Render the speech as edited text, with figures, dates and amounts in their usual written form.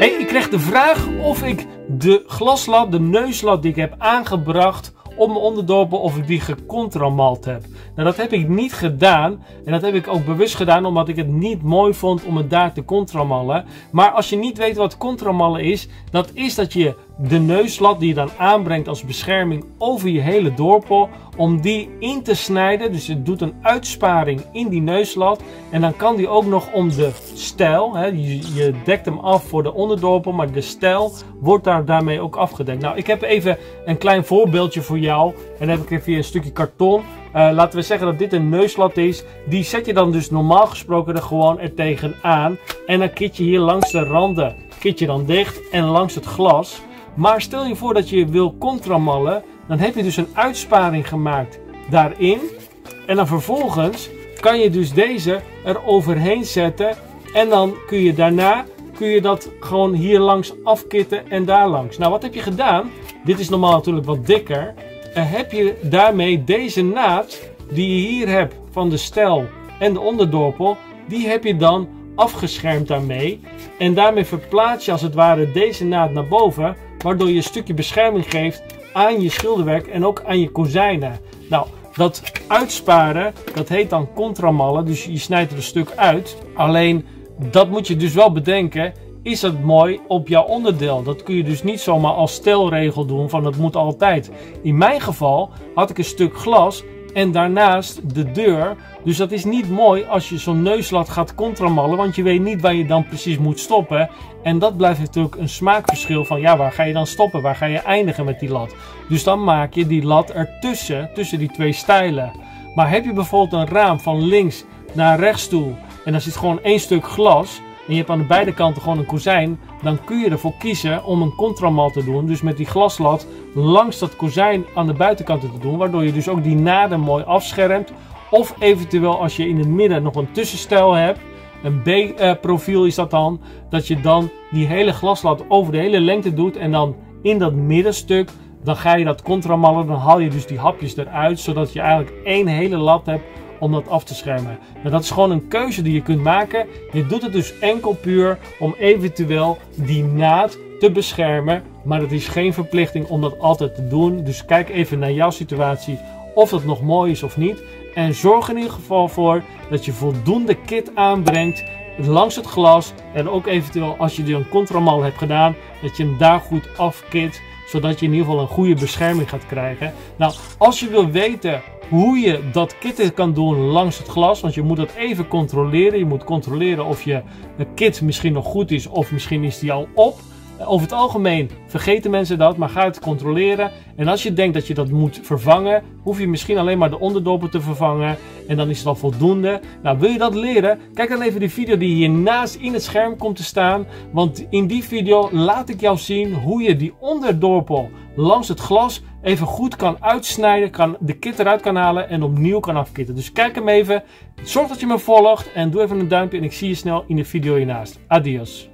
Hey, ik kreeg de vraag of ik de glaslat, de neuslat die ik heb aangebracht op mijn onderdorpel, of ik die gecontramald heb. Nou, dat heb ik niet gedaan. En dat heb ik ook bewust gedaan omdat ik het niet mooi vond om het daar te contramallen. Maar als je niet weet wat contramallen is, dat is dat je de neuslat die je dan aanbrengt als bescherming over je hele dorpel, om die in te snijden. Dus het doet een uitsparing in die neuslat. En dan kan die ook nog om de stijl. Hè, je dekt hem af voor de onderdorpel, maar de stijl wordt daarmee ook afgedekt. Nou, ik heb even een klein voorbeeldje voor jou. En dan heb ik even een stukje karton. Laten we zeggen dat dit een neuslat is. Die zet je dan dus normaal gesproken er gewoon er tegenaan. En dan kit je hier langs de randen kit je dan dicht en langs het glas. Maar stel je voor dat je wil contramallen, dan heb je dus een uitsparing gemaakt daarin. En dan vervolgens kan je dus deze er overheen zetten. En dan kun je daarna dat gewoon hier langs afkitten en daar langs. Nou, wat heb je gedaan? Dit is normaal natuurlijk wat dikker. Heb je daarmee deze naad die je hier hebt van de stijl en de onderdorpel, die heb je dan afgeschermd daarmee. En daarmee verplaats je als het ware deze naad naar boven, waardoor je een stukje bescherming geeft aan je schilderwerk en ook aan je kozijnen. Nou, dat uitsparen, dat heet dan contramallen, dus je snijdt er een stuk uit. Alleen, dat moet je dus wel bedenken, is dat mooi op jouw onderdeel. Dat kun je dus niet zomaar als stelregel doen van dat moet altijd. In mijn geval had ik een stuk glas en daarnaast de deur. Dus dat is niet mooi als je zo'n neuslat gaat contramallen, want je weet niet waar je dan precies moet stoppen. En dat blijft natuurlijk een smaakverschil van ja, waar ga je dan stoppen? Waar ga je eindigen met die lat? Dus dan maak je die lat ertussen, tussen die twee stijlen. Maar heb je bijvoorbeeld een raam van links naar rechts toe en dan zit gewoon één stuk glas en je hebt aan de beide kanten gewoon een kozijn, dan kun je ervoor kiezen om een contramal te doen. Dus met die glaslat langs dat kozijn aan de buitenkanten te doen, waardoor je dus ook die naden mooi afschermt. Of eventueel als je in het midden nog een tussenstijl hebt, een B-profiel is dat dan, dat je dan die hele glaslat over de hele lengte doet en dan in dat middenstuk, dan ga je dat contramallen, dan haal je dus die hapjes eruit, zodat je eigenlijk één hele lat hebt om dat af te schermen. Nou, dat is gewoon een keuze die je kunt maken. Je doet het dus enkel puur om eventueel die naad te beschermen, maar het is geen verplichting om dat altijd te doen. Dus kijk even naar jouw situatie of dat nog mooi is of niet. En zorg in ieder geval voor dat je voldoende kit aanbrengt langs het glas. En ook eventueel als je een contramal hebt gedaan, dat je hem daar goed afkit, zodat je in ieder geval een goede bescherming gaat krijgen. Nou, als je wil weten hoe je dat kitten kan doen langs het glas, want je moet dat even controleren. Je moet controleren of je kit misschien nog goed is of misschien is die al op. Over het algemeen vergeten mensen dat, maar ga het controleren. En als je denkt dat je dat moet vervangen, hoef je misschien alleen maar de onderdorpel te vervangen. En dan is het al voldoende. Nou, wil je dat leren? Kijk dan even die video die hiernaast in het scherm komt te staan. Want in die video laat ik jou zien hoe je die onderdorpel langs het glas even goed kan uitsnijden, de kit eruit kan halen en opnieuw kan afkitten. Dus kijk hem even. Zorg dat je me volgt en doe even een duimpje en ik zie je snel in de video hiernaast. Adios.